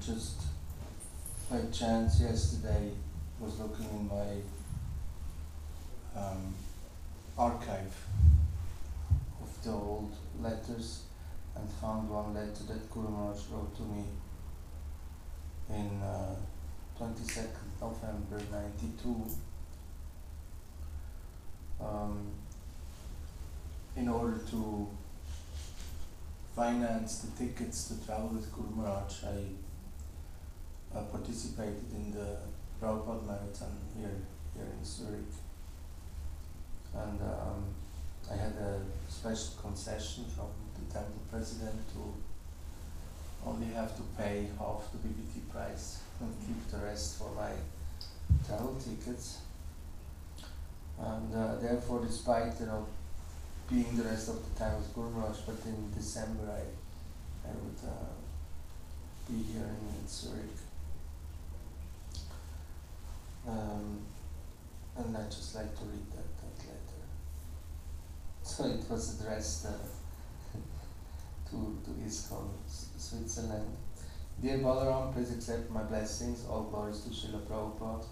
Just by chance yesterday was looking in my archive of the old letters and found one letter that Guru Maharaj wrote to me in 22nd November 92 in order to finance the tickets to travel with Guru Maharaj. I participated in the Prabhupad marathon here in Zurich, and I had a special concession from the temple president to only have to pay half the BBT price and keep the rest for my travel tickets. And therefore, despite being the rest of the time with Guru Maharaj, but in December I would be here in Zurich. And I just like to read that letter. So it was addressed to ISKCON Switzerland. Dear Balaram, please accept my blessings. All glories to Srila Prabhupada.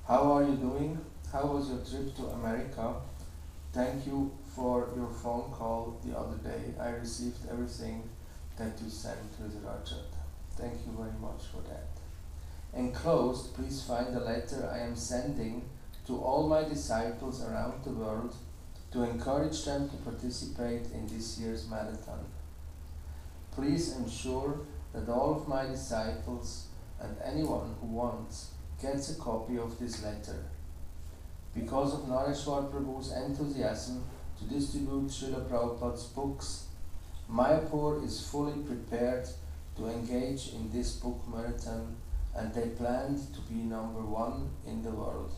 How are you doing? How was your trip to America? Thank you for your phone call the other day. I received everything that you sent with Rajat. Thank you very much for that. Enclosed, please find the letter I am sending to all my disciples around the world to encourage them to participate in this year's marathon. Please ensure that all of my disciples and anyone who wants gets a copy of this letter. Because of Nareshwar Prabhu's enthusiasm to distribute Srila Prabhupada's books, Mayapur is fully prepared to engage in this book marathon, and they planned to be number 1 in the world.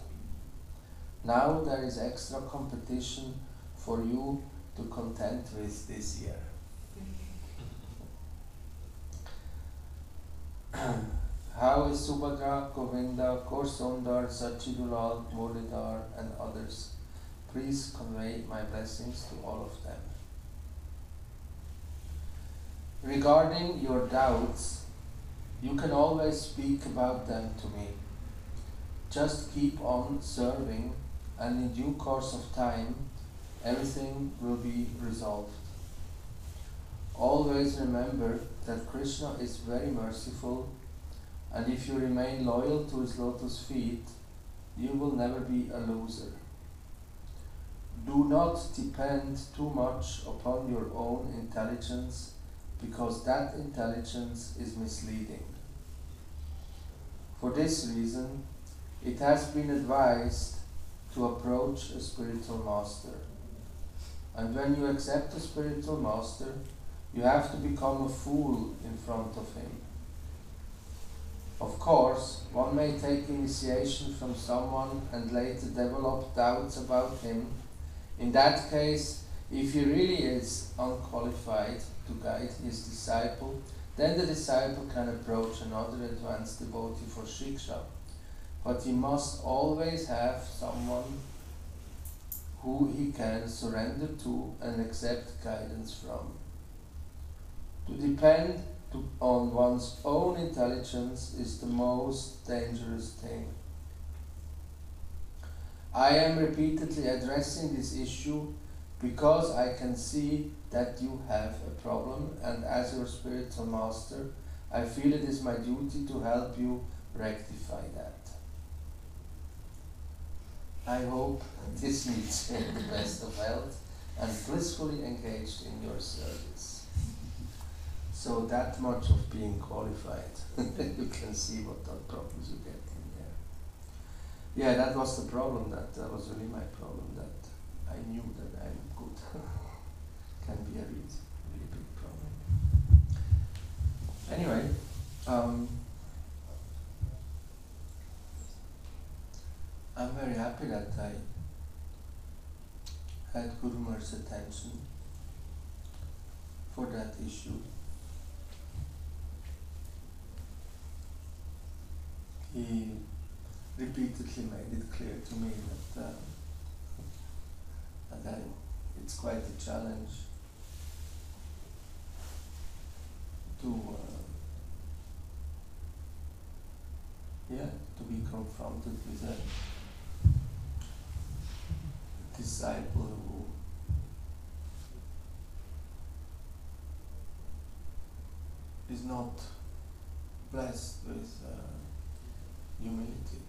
Now there is extra competition for you to contend with this year. How is Subhadra, Govinda, Korsondar, Sachidulal, Muridhar and others? Please convey my blessings to all of them. Regarding your doubts, you can always speak about them to me. Just keep on serving, and in due course of time, everything will be resolved. Always remember that Krishna is very merciful, and if you remain loyal to his lotus feet, you will never be a loser. Do not depend too much upon your own intelligence, because that intelligence is misleading. For this reason, it has been advised to approach a spiritual master. And when you accept a spiritual master, you have to become a fool in front of him. Of course, one may take initiation from someone and later develop doubts about him. In that case, if he really is unqualified to guide his disciple, then the disciple can approach another advanced devotee for shiksha. But he must always have someone who he can surrender to and accept guidance from. To depend on one's own intelligence is the most dangerous thing. I am repeatedly addressing this issue because I can see that you have a problem, and as your spiritual master, I feel it is my duty to help you rectify that. I hope this meets in the best of health and blissfully engaged in your service. So that much of being qualified, you can see what problems you get in there. Yeah, that was the problem. That was really my problem. That I knew that I'm good. Can be a really big problem. Anyway, I'm very happy that I had Guru Maharaj's attention for that issue. He repeatedly made it clear to me that it's quite a challenge be confronted with a disciple who is not blessed with humility.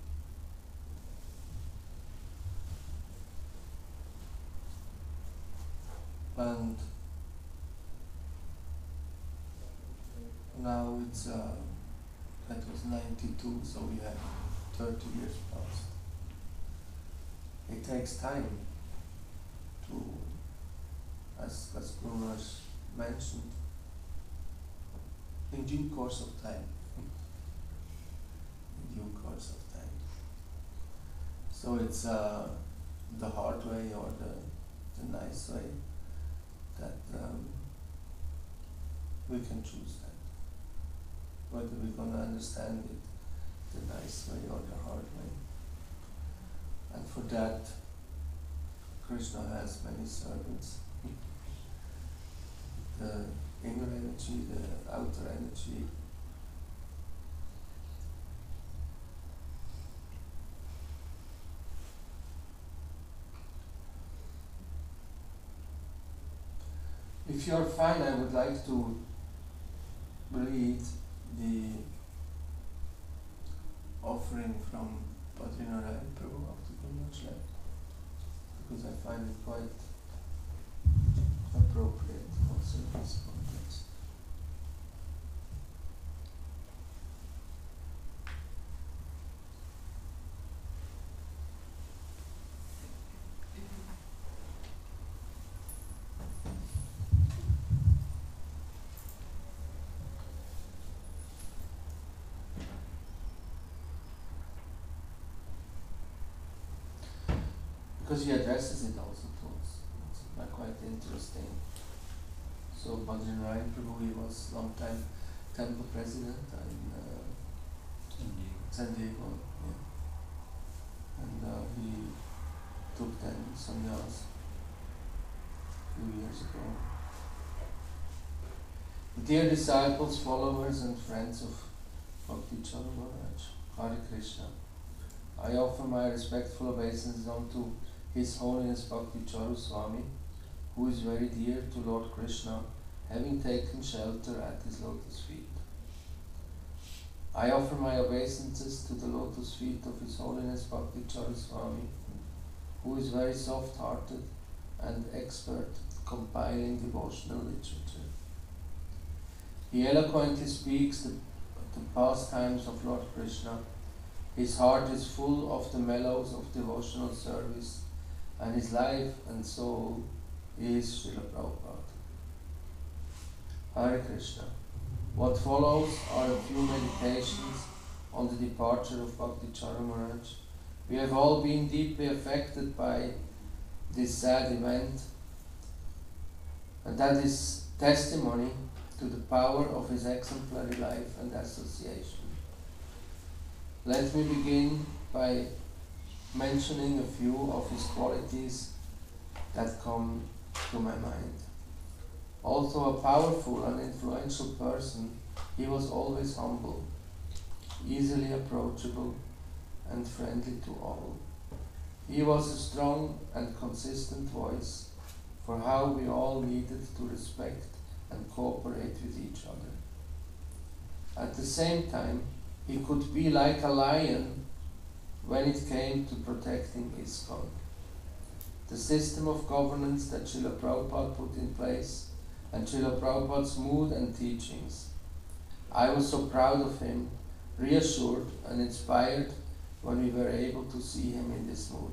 And now it's that was 92, so we have 30 years past. It takes time to, as Gurvas mentioned, in due course of time. In due course of time. So it's the hard way or the nice way that we can choose that. Whether we're going to understand it the nice way or the hard way. And for that, Krishna has many servants. The inner energy, the outer energy. If you are fine, I would like to read the offering from Bhajan Prabhu after Gurvas left, because I find it quite appropriate also in this context. Because he addresses it also to us. It's quite interesting. So Bhajan Prabhu, he was long time temple president in San Diego. Yeah. And he took then sannyas a few years ago. Dear disciples, followers and friends of Bhakti Charu Maharaj, Hare Krishna, I offer my respectful obeisances unto His Holiness Bhakti Charu Swami, who is very dear to Lord Krishna, having taken shelter at his lotus feet. I offer my obeisances to the lotus feet of His Holiness Bhakti Charu Swami, who is very soft-hearted and expert compiling devotional literature. He eloquently speaks the pastimes of Lord Krishna. His heart is full of the mellows of devotional service, and his life and soul is Srila Prabhupada. Hare Krishna. What follows are a few meditations on the departure of Bhakti Charu Maharaj. We have all been deeply affected by this sad event, and that is testimony to the power of his exemplary life and association. Let me begin by mentioning a few of his qualities that come to my mind. Although a powerful and influential person, he was always humble, easily approachable, and friendly to all. He was a strong and consistent voice for how we all needed to respect and cooperate with each other. At the same time, he could be like a lion when it came to protecting ISKCON. The system of governance that Srila Prabhupada put in place and Srila Prabhupada's mood and teachings. I was so proud of him, reassured and inspired when we were able to see him in this mood.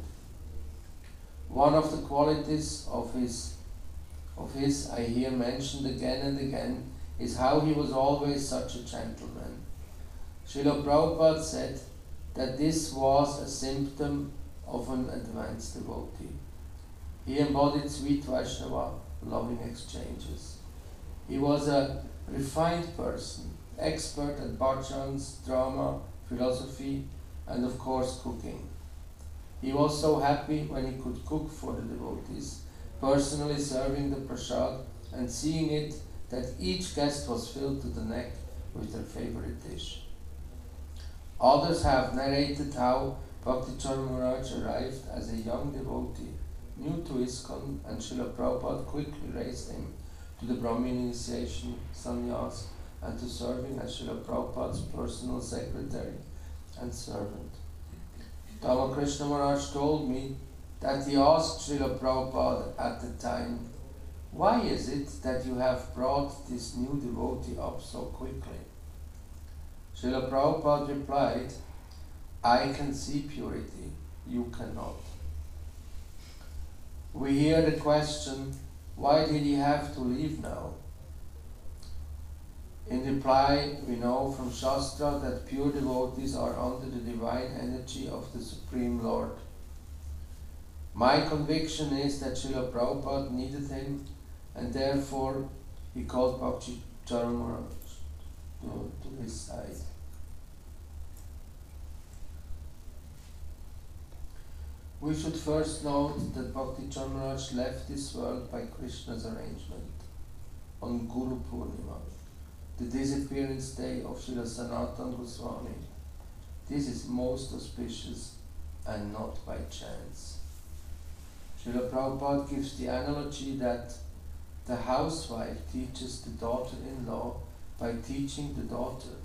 One of the qualities of his I hear mentioned again and again is how he was always such a gentleman. Srila Prabhupada said that this was a symptom of an advanced devotee. He embodied sweet Vaishnava loving exchanges. He was a refined person, expert at bhajans, drama, philosophy, and of course cooking. He was so happy when he could cook for the devotees, personally serving the prasad and seeing it that each guest was filled to the neck with their favorite dish. Others have narrated how Bhakti Charu Maharaj arrived as a young devotee, new to ISKCON, and Srila Prabhupada quickly raised him to the Brahmin initiation, sannyas, and to serving as Srila Prabhupada's personal secretary and servant. Ramakrishna Maharaj told me that he asked Srila Prabhupada at the time, "Why is it that you have brought this new devotee up so quickly?" Srila Prabhupada replied, "I can see purity, you cannot." We hear the question, why did he have to leave now? In reply, we know from Shastra that pure devotees are under the divine energy of the Supreme Lord. My conviction is that Srila Prabhupada needed him, and therefore he called Bhakti Charu Maharaj to his side. We should first note that Bhakti Charu Maharaj left this world by Krishna's arrangement on Guru Purnima, the disappearance day of Srila Sanatana Goswami. This is most auspicious and not by chance. Srila Prabhupada gives the analogy that the housewife teaches the daughter-in-law by teaching the daughter.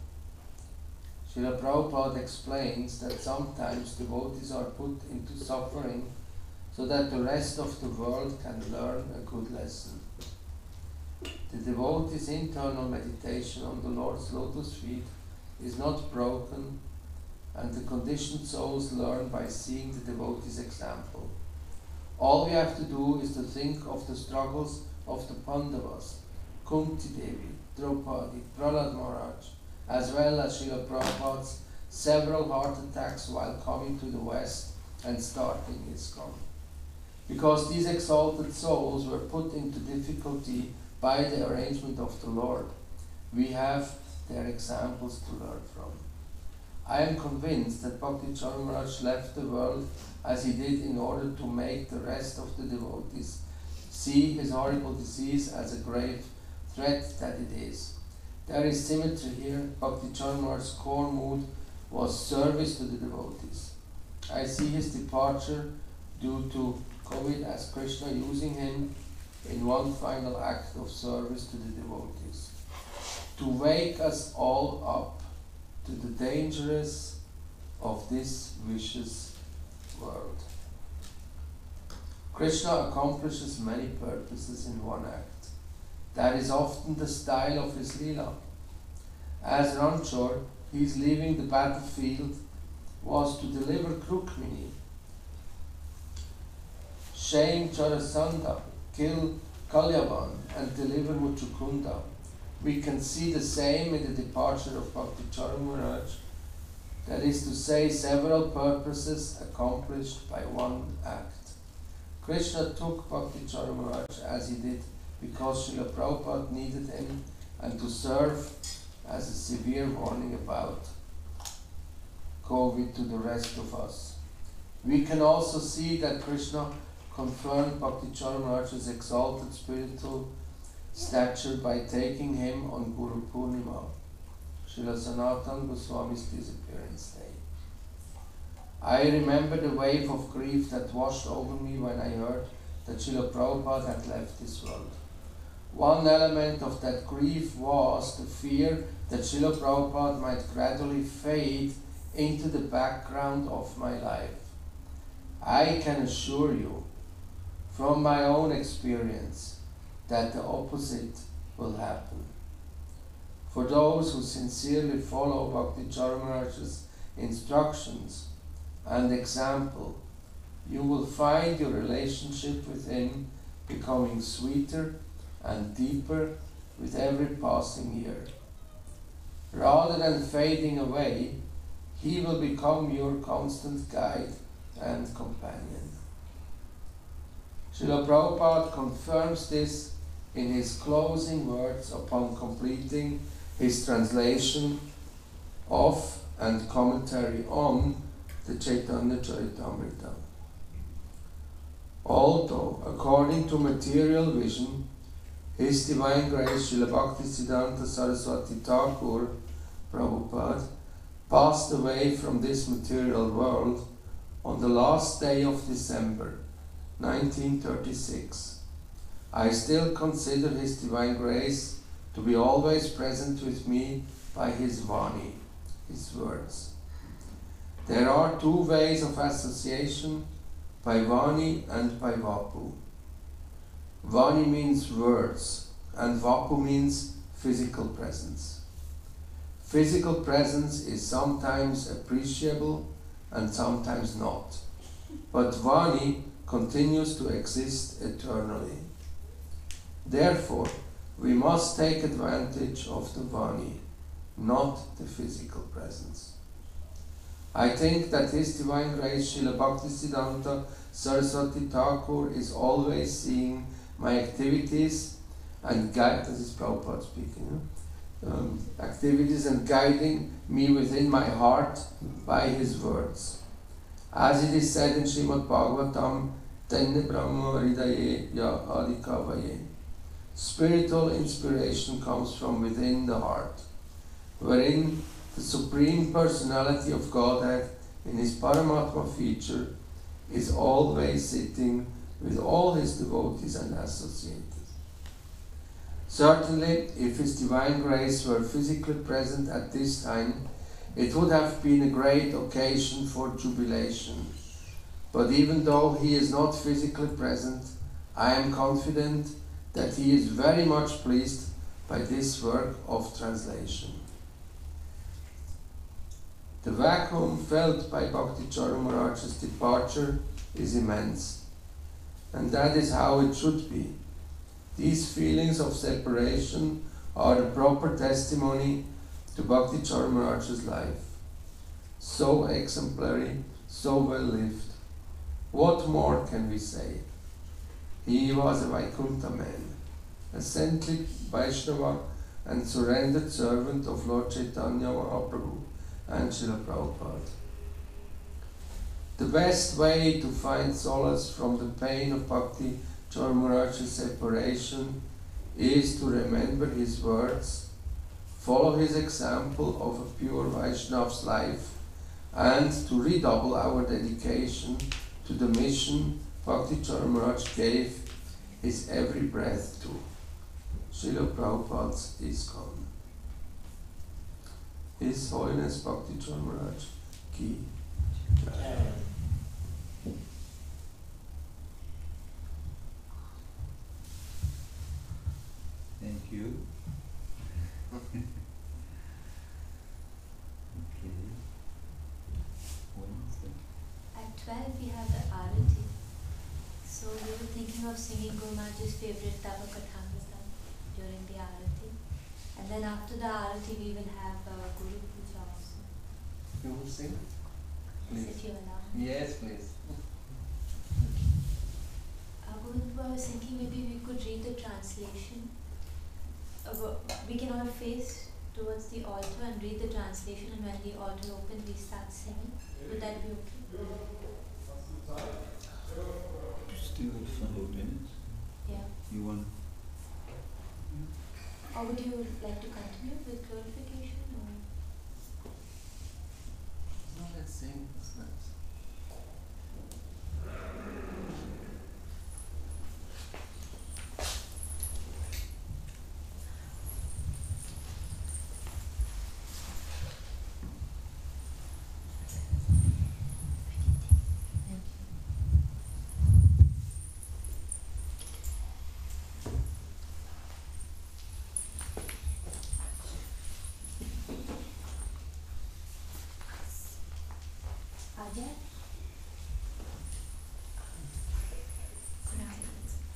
Srila Prabhupada explains that sometimes devotees are put into suffering so that the rest of the world can learn a good lesson. The devotee's internal meditation on the Lord's lotus feet is not broken, and the conditioned souls learn by seeing the devotee's example. All we have to do is to think of the struggles of the Pandavas, Kunti Devi, Draupadi, Prahlad Maharaj, as well as Srila Prabhupada's several heart attacks while coming to the West and starting ISKCON. Because these exalted souls were put into difficulty by the arrangement of the Lord, we have their examples to learn from. I am convinced that Bhakti Charu Maharaj left the world as he did in order to make the rest of the devotees see his horrible disease as a grave threat that it is. There is symmetry here. Bhakti Charu Maharaj's core mood was service to the devotees. I see his departure due to COVID as Krishna using him in one final act of service to the devotees, to wake us all up to the dangers of this vicious world. Krishna accomplishes many purposes in one act. That is often the style of his Leela. As Ranchor, he is leaving the battlefield was to deliver Krukmini, shame Jarasandha, kill Kalyavan, and deliver Muchukunda. We can see the same in the departure of Bhakti Charu Maharaj, that is to say, several purposes accomplished by one act. Krishna took Bhakti Charu Maharaj as he did because Srila Prabhupada needed him and to serve as a severe warning about COVID to the rest of us. We can also see that Krishna confirmed Bhakti Charu Maharaj's exalted spiritual stature by taking him on Guru Purnima, Srila Sanatana Goswami's disappearance day. I remember the wave of grief that washed over me when I heard that Srila Prabhupada had left this world. One element of that grief was the fear that Srila Prabhupada might gradually fade into the background of my life. I can assure you, from my own experience, that the opposite will happen. For those who sincerely follow Bhakti Charu Maharaj's instructions and example, you will find your relationship with him becoming sweeter and deeper with every passing year. Rather than fading away, he will become your constant guide and companion. Srila Prabhupada confirms this in his closing words upon completing his translation of and commentary on the Chaitanya Charitamrita. Although, according to material vision, His Divine Grace Srila Bhaktisiddhanta Saraswati Thakur, Prabhupada, passed away from this material world on the last day of December 1936. I still consider His Divine Grace to be always present with me by His Vani, His words. There are two ways of association, by Vani and by Vapu. Vani means words, and Vapu means physical presence. Physical presence is sometimes appreciable and sometimes not, but Vani continues to exist eternally. Therefore, we must take advantage of the Vani, not the physical presence. I think that His Divine Grace Srila Bhaktisiddhanta Saraswati Thakur is always seeing my activities and this is Prabhupada speaking, activities and guiding me within my heart by His words. As it is said in Srimad Bhagavatam, Tenne Brahma Hridaye Ya Adikavaye. Spiritual inspiration comes from within the heart, wherein the Supreme Personality of Godhead in His Paramatma feature is always sitting with all His devotees and associates. Certainly, if His Divine Grace were physically present at this time, it would have been a great occasion for jubilation. But even though He is not physically present, I am confident that He is very much pleased by this work of translation. The vacuum felt by Bhakti Charu Maharaj's departure is immense, and that is how it should be. These feelings of separation are the proper testimony to Bhakti Charu Maharaj's life. So exemplary, so well lived. What more can we say? He was a Vaikuntha man, a saintly Vaishnava and surrendered servant of Lord Chaitanya Mahaprabhu and Srila Prabhupada. The best way to find solace from the pain of Bhakti Charu Maharaj's separation is to remember his words, follow his example of a pure Vaishnava's life, and to redouble our dedication to the mission Bhakti Charu Maharaj gave his every breath to. Srila Prabhupada's ISKCON. His Holiness Bhakti Charu Maharaj Ki. Thank you. Okay. Wednesday. At 12 we have the Arati. So we were thinking of singing Guru Maharaj's favorite Tava Kathamritam during the Arati. And then after the Arati we will have Guru Puja also. You will sing? Please. If you allow me. Yes, please. Guru, I was thinking maybe we could read the translation. We can all face towards the altar and read the translation, and when the altar opens we start singing. Would that be okay? Still 5 minutes. Yeah. You want? Or would you like to continue with glorification? Or? No, let's sing. It's nice.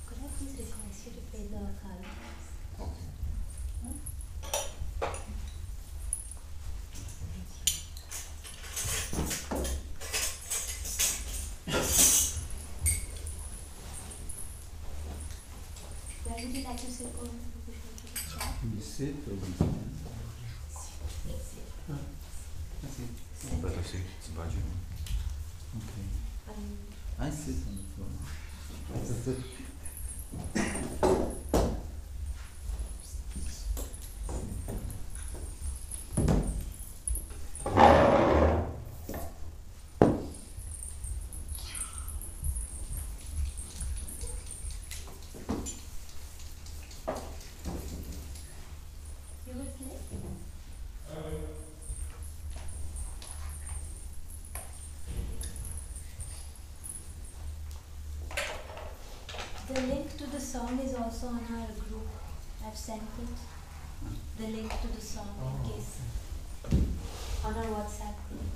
Could I please request you to play the Kali? Where would you like to sit over? You sit or you stand? Better sit. It's Bhajan. Okay. I sit on the floor. The link to the song is also on our group. I've sent it. The link to the song in case on our WhatsApp group.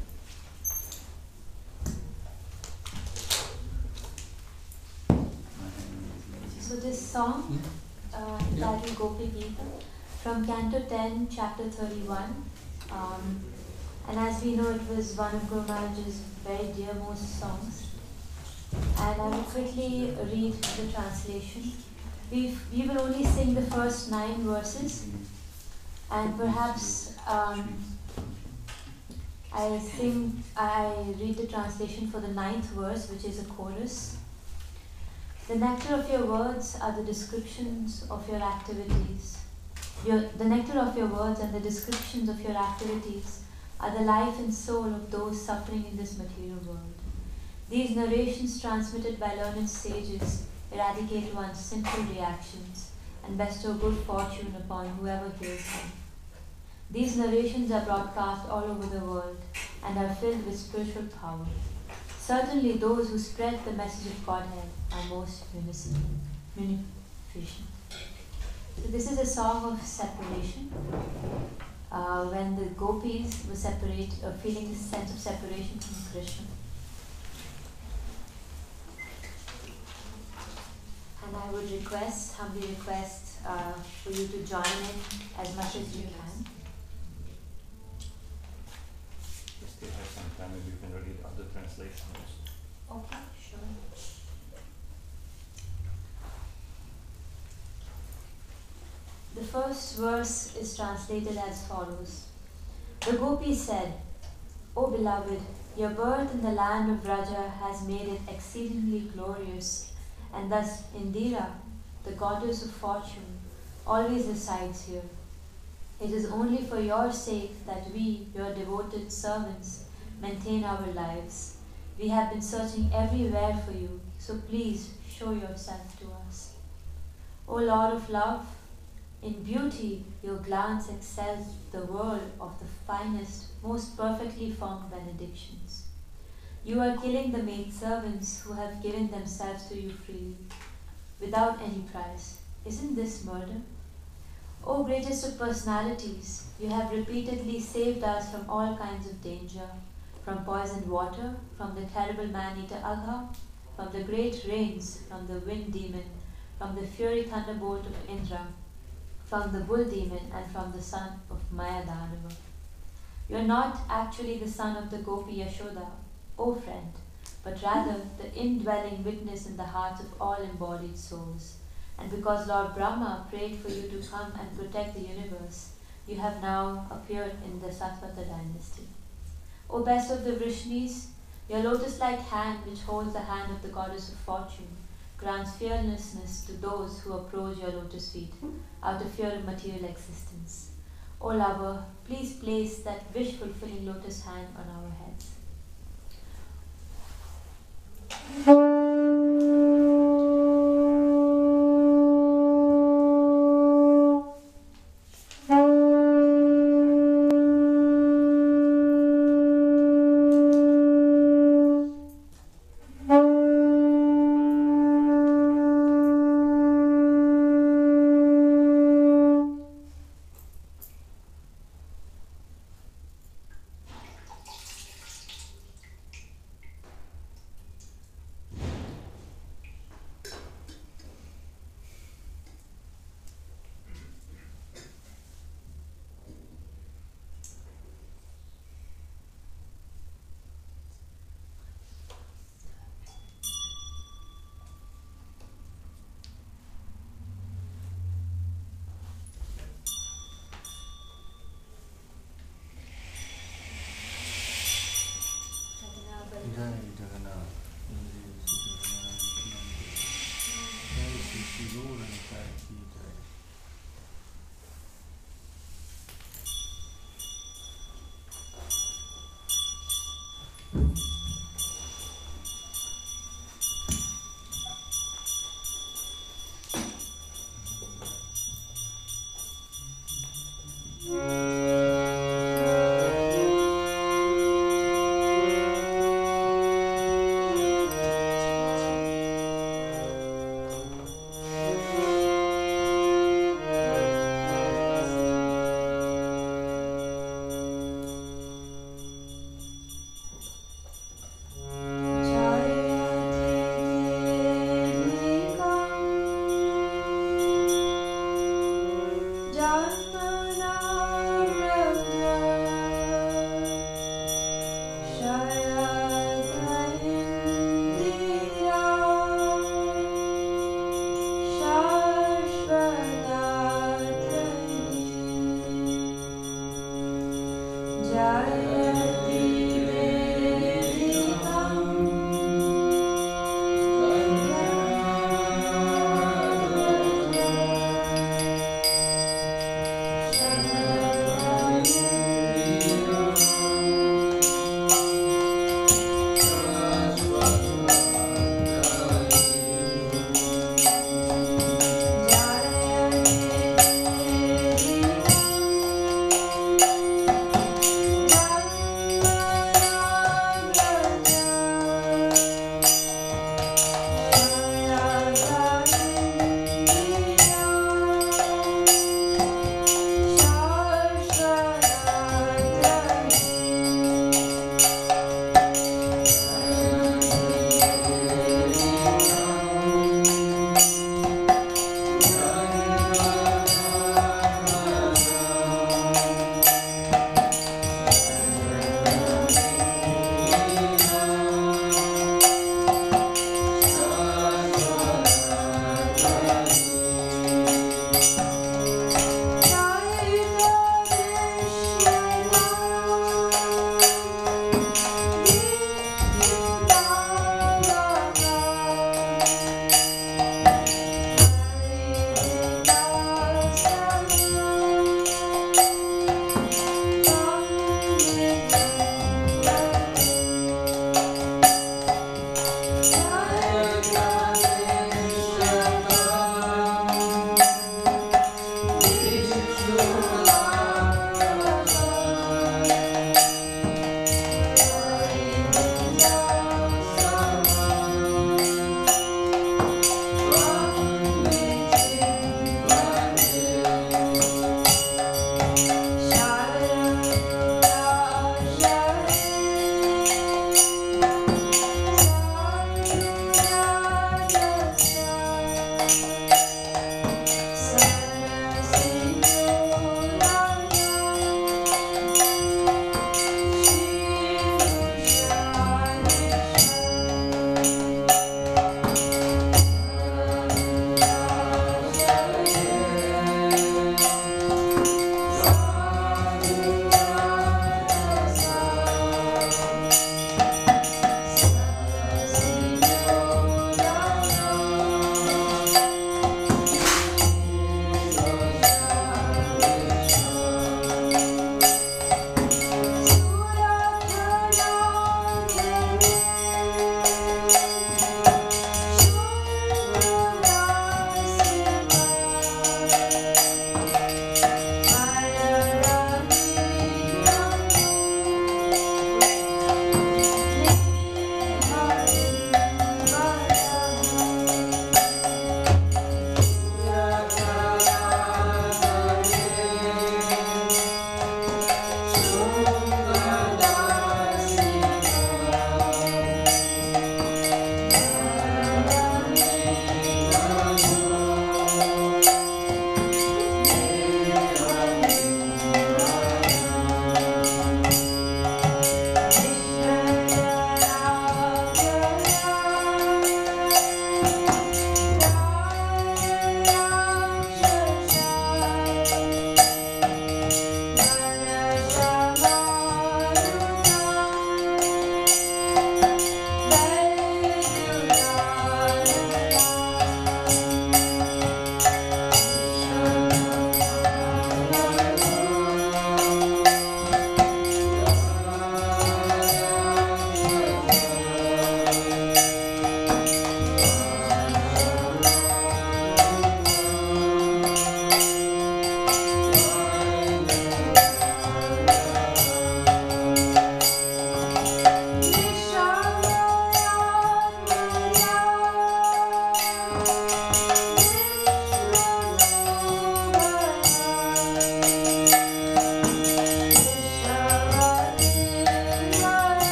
So this song, entitled Gopi Gita, from Canto 10, Chapter 31. And as we know, it was one of Guru Maharaj's very dearmost songs. And I will quickly read the translation. We will only sing the first 9 verses, and perhaps I read the translation for the 9th verse, which is a chorus. The nectar of your words are the descriptions of your activities. The nectar of your words and the descriptions of your activities are the life and soul of those suffering in this material world. These narrations transmitted by learned sages eradicate one's sinful reactions and bestow good fortune upon whoever hears them. These narrations are broadcast all over the world and are filled with spiritual power. Certainly those who spread the message of Godhead are most munificent. So this is a song of separation. When the gopis were feeling this sense of separation from Krishna. And I would humbly request for you to join in as much as you can. We still have some time, maybe you can read other translations. Okay, sure. The first verse is translated as follows. The gopi said, O beloved, your birth in the land of Vraja has made it exceedingly glorious, and thus Indira, the goddess of fortune, always resides here. It is only for your sake that we, your devoted servants, maintain our lives. We have been searching everywhere for you, so please show yourself to us. O Lord of love, in beauty your glance excels the world of the finest, most perfectly formed benedictions. You are killing the maidservants who have given themselves to you freely, without any price. Isn't this murder? O greatest of personalities, you have repeatedly saved us from all kinds of danger, from poisoned water, from the terrible man-eater Agha, from the great rains, from the wind demon, from the fiery thunderbolt of Indra, from the bull demon, and from the son of Mayadhanava. You are not actually the son of the Gopi Yashoda, O friend, but rather the indwelling witness in the hearts of all embodied souls. And because Lord Brahma prayed for you to come and protect the universe, you have now appeared in the Satvata dynasty. O best of the Vrishnis, your lotus-like hand, which holds the hand of the goddess of fortune, grants fearlessness to those who approach your lotus feet out of fear of material existence. O lover, please place that wish-fulfilling lotus hand on our heads.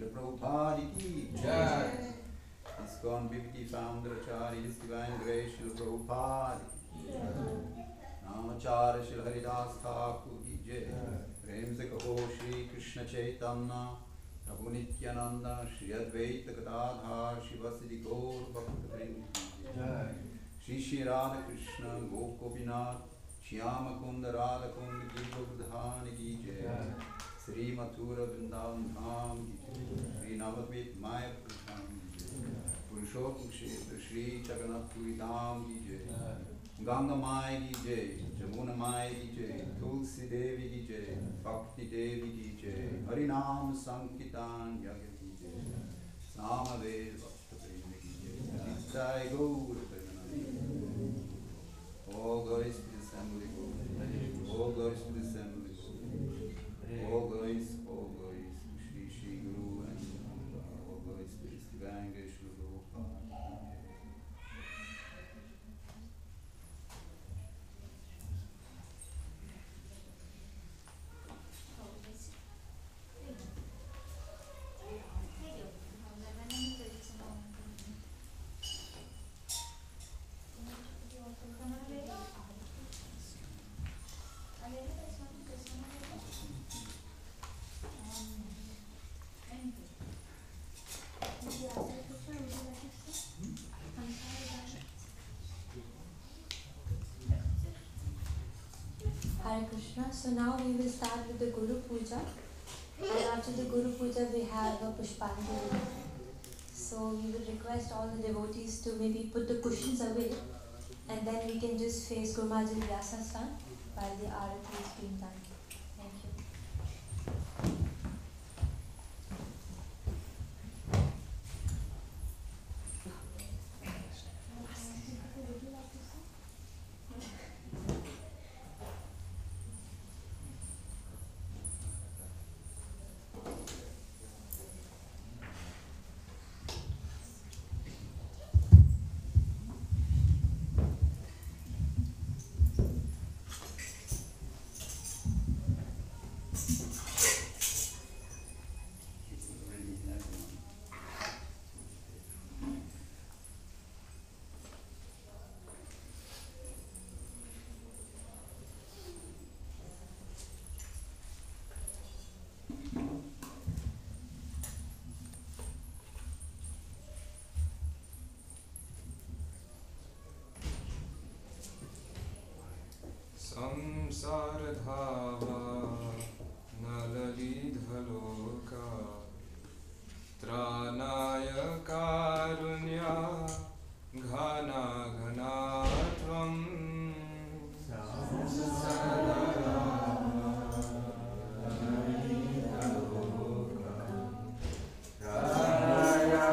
Srila Prabhupada ki jai. ISKCON Bhakti founder Acharya His Divine Grace Srila Prabhupada ki jai. Namacharya Srila Haridas Thakur ki jai. Prem se kaho Shri Krishna Chaitanya Prabhu Nityananda Shri Advaita Gadadhar Shivasidi Gaur Bhakta Vrinda ki jai. Shri Shri Radha Krishna Gopinath Shyama Kunda Radha Kunda ki Govardhan ki jai. Sri Mathura Vrindavan Dham ki jai. Sri Navadvip Mayapur Dham ki jai. Purushottam Kshetra Shri Jagannath Puri Dham ki jai. Ganga Mai ki jai. Jamuna Mai ki jai. Tulsi Devi ki jai. Bhakti Devi ki jai. Harinam Sankirtan Yagya ki jai. Samaved Bhakta Prema ki jai. Nitai Gaur Premanandi. All glories to the assembly. All glories to the assembly. All glories to Shri Shri Guru and all glories to His Divine Grace Srila Prabhupada. Hare Krishna. So now we will start with the Guru Puja, and after the Guru Puja we have a Puspanjali. So we will request all the devotees to maybe put the cushions away, and then we can just face Guru Maharaj and Vyasa stand while the Arati is being done. Thank you. Samsardhava nalalidhaloka Tranaya karunya ghana ghanatvam Samsardhava nalalidhaloka Tranaya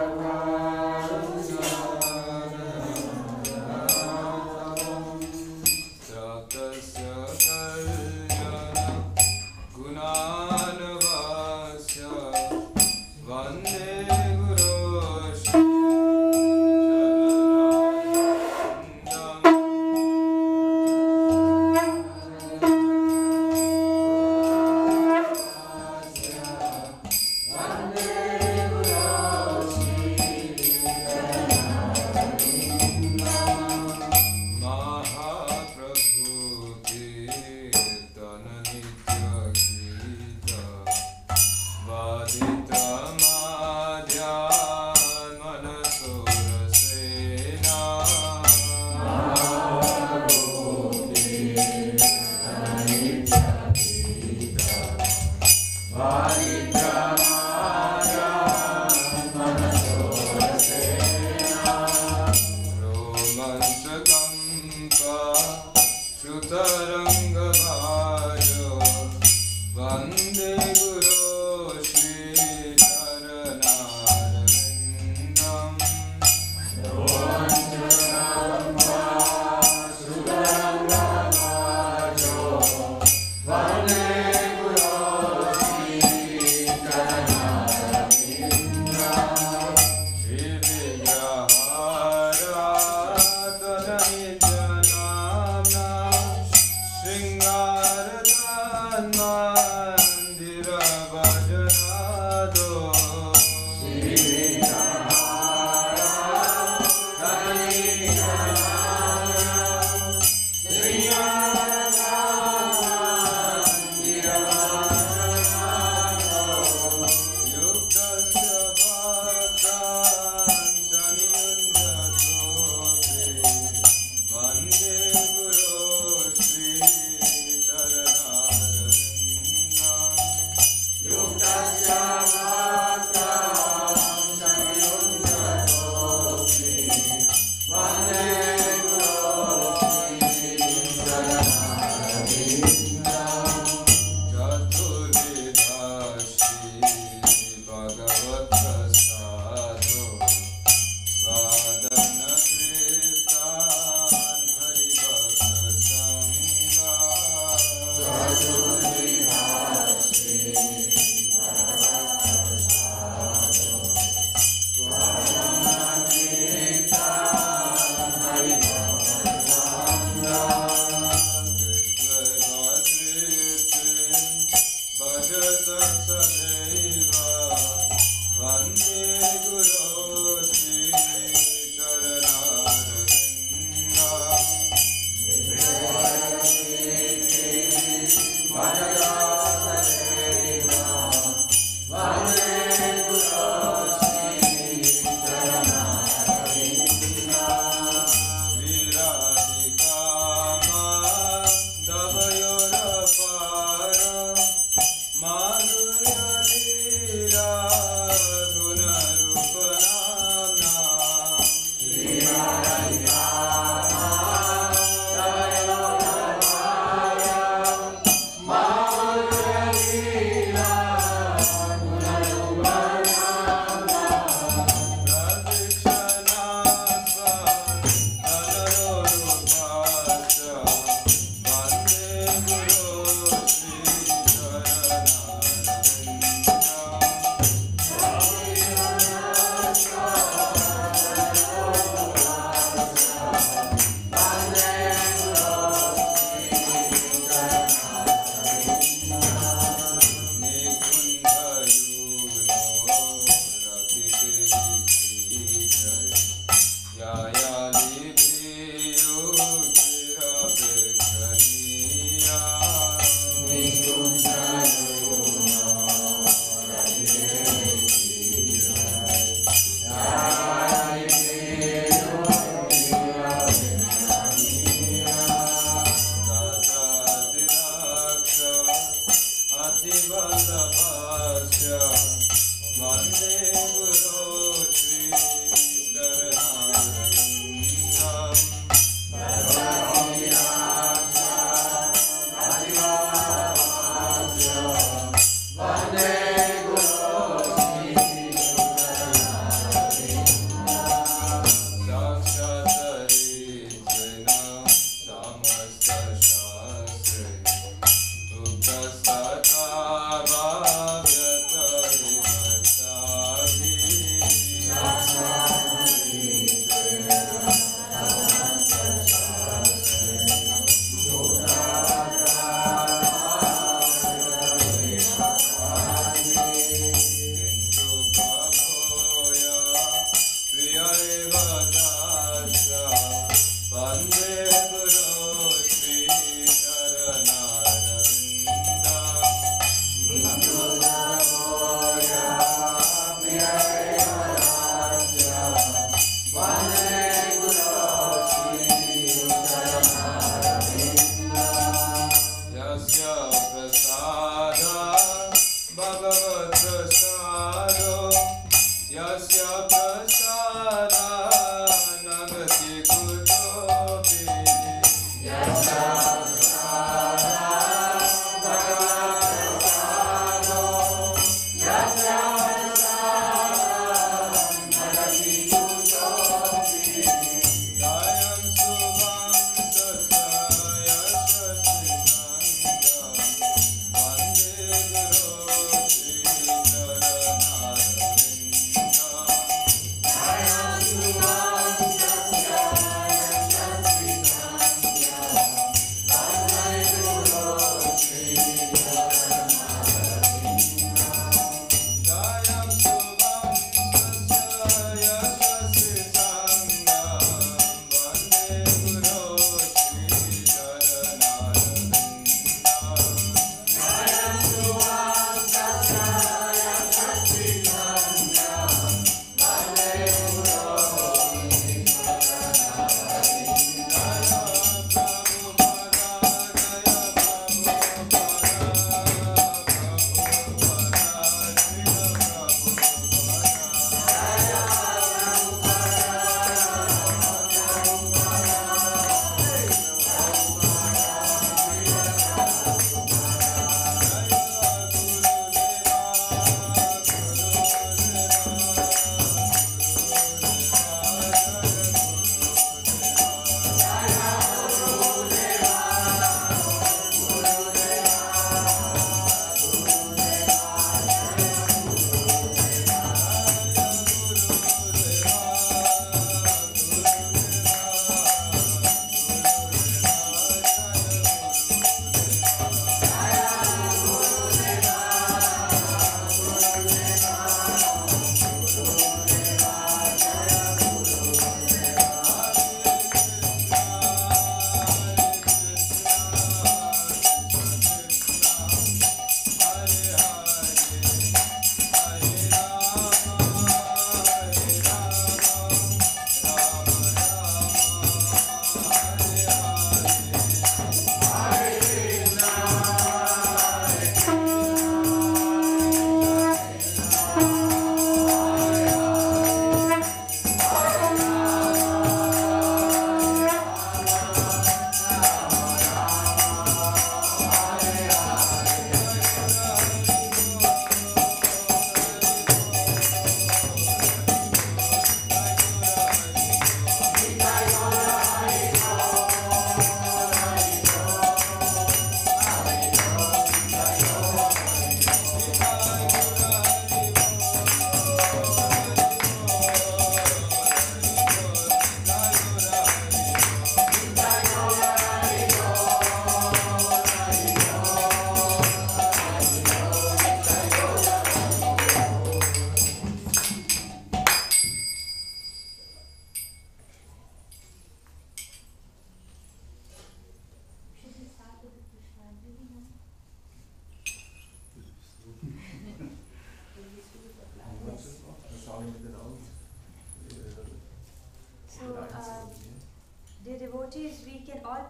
Bhagavad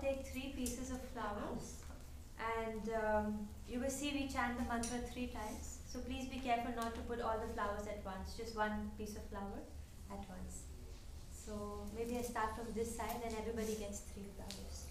take 3 pieces of flowers, and you will see we chant the mantra 3 times. So please be careful not to put all the flowers at once, just 1 piece of flower at once. So maybe I start from this side and everybody gets 3 flowers.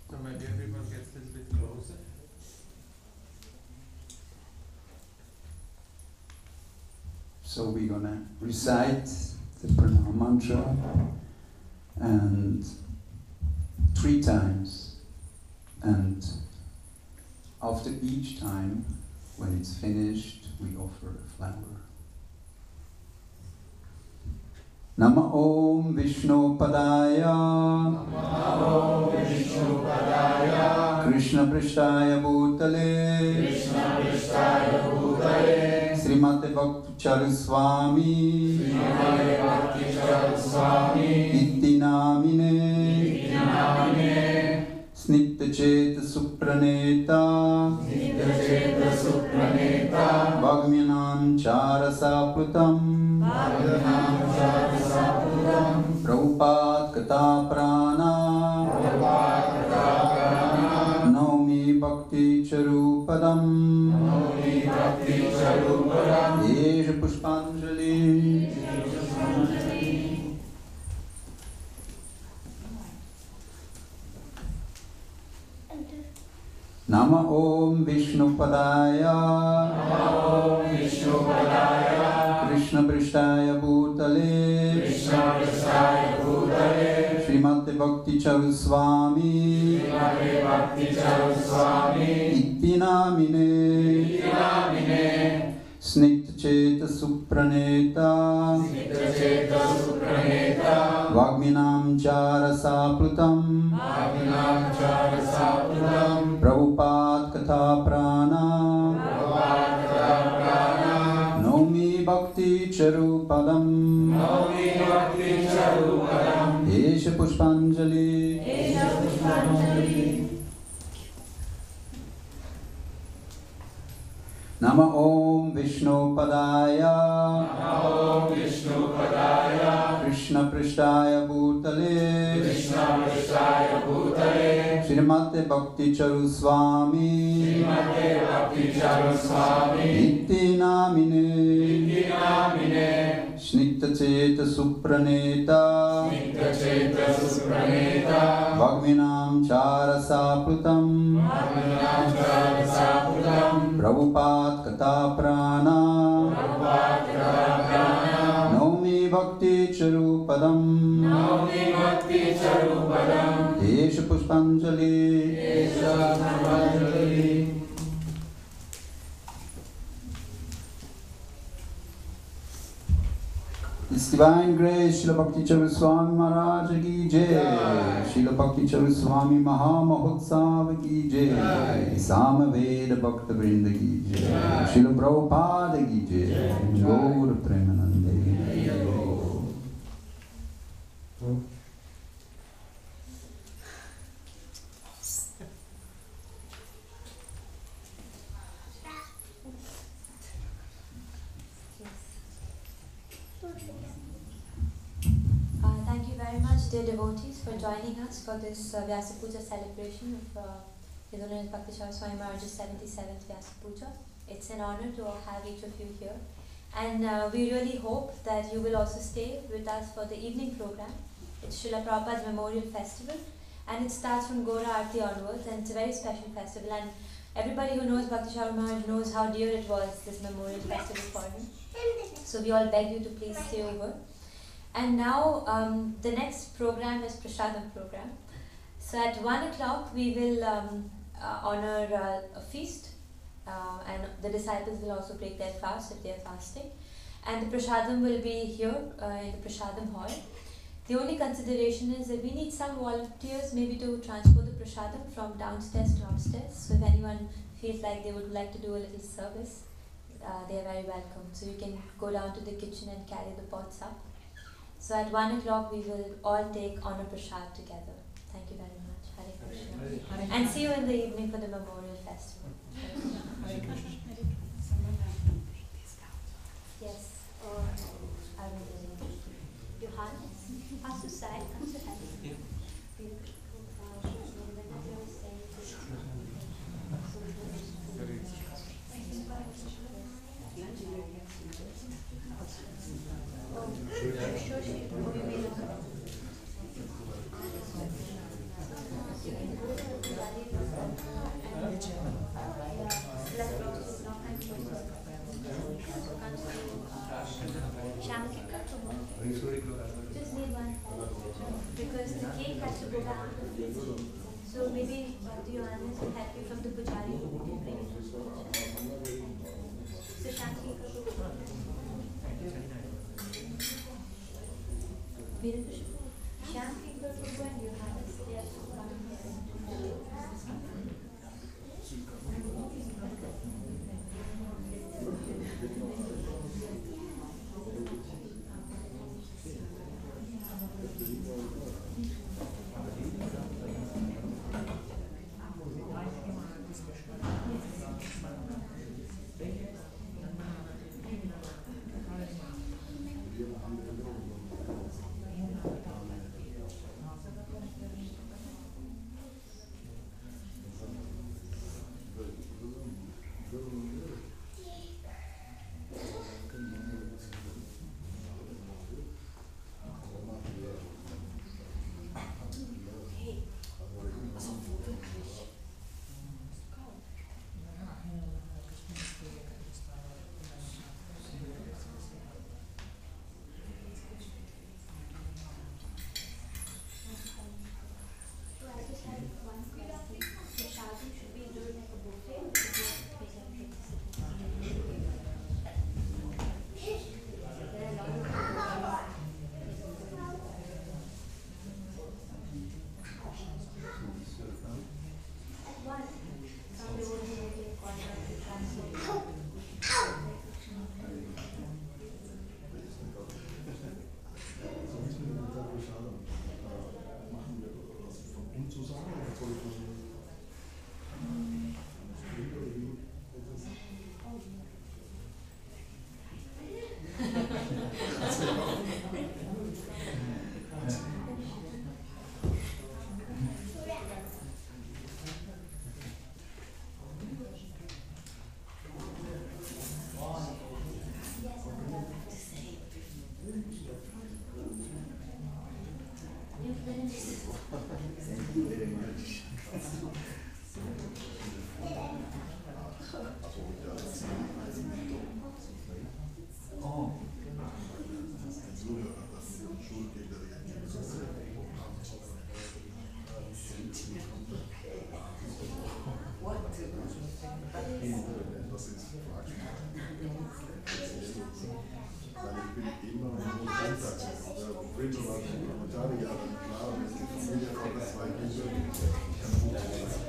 So maybe everyone gets a little bit closer. So we're gonna recite the pranam mantra and 3 times, and after each time, when it's finished, we offer a flower. Nama Om Vishnu Padaya, Krishna Prishtaya Bhutale, Srimate Bhakti Charu Swami, Itti Namine, Snitya Cheta Supraneta, Bhagminam Charasaplutam, Prabhupad Kata Prana, Naumi Bhakti Charupadam, Yesha Puspanjali. Nama Om Vishnu Padaya, Krishna Prishtaya Bhutale, Srimate Bhakti Charu Swami, Itti Namine, Snitya Cheta Supraneta, Vagminam Charasaplutam, Prabhupad Kata Prana, Naumi Bhakti Charupadam, Yesha Puspanjali. Nama Om Vishnu Padaya, Krishna Prishtaya Bhutale, Srimate Bhakti Charu Swami, Itti Namine, Snitya Cheta Supraneta, Bhagminam Charasaplutam, Prabhupad Kata Prana, Naumi Bhakti Charupadam, Yesha Puspanjali. His Divine Grace, Srila Bhakti Charu Swami Maharaja ki jai, Srila Bhakti Charu Swami Maha Mahotsav ki jai, Samaveda Bhakta Vrinda ki jai, Srila Prabhupada ki jai, Gaur Premanande. Thank you very much, dear devotees, for joining us for this Vyasa Puja celebration of His Holiness Bhakti Swami Maharaja's 77th Vyasa Puja. It's an honor to have each of you here. And we really hope that you will also stay with us for the evening program. It's Srila Prabhupada's Memorial Festival, and it starts from Gora Arati onwards, and it's a very special festival. And everybody who knows Bhakti Swami Maharaj knows how dear it was, this Memorial Festival for him. So we all beg you to please stay over. And now the next program is Prasadam program. So at 1 o'clock we will honor a feast, and the disciples will also break their fast if they are fasting. And the Prasadam will be here in the Prasadam hall. The only consideration is that we need some volunteers maybe to transport the Prasadam from downstairs to upstairs. So if anyone feels like they would like to do a little service, they are very welcome. So you can go down to the kitchen and carry the pots up. So at 1 o'clock we will all take honor prasad together. Thank you very much. Hare Krishna. And see you in the evening for the Memorial Festival. Hare Krishna. Yes. I will. Johannes, hast du Zeit? Kannst du helfen? Just need one because the cake has to go back. So maybe Johannes will help you from the Pujari to bring it to so Shanti Shanti and Johannes, they are coming here. weil ich bin immer am Montag. Der Friedel war ein Brahmachari, ja, dann klar, wenn die Familie hat, das 2 Kinder, kann gut sein.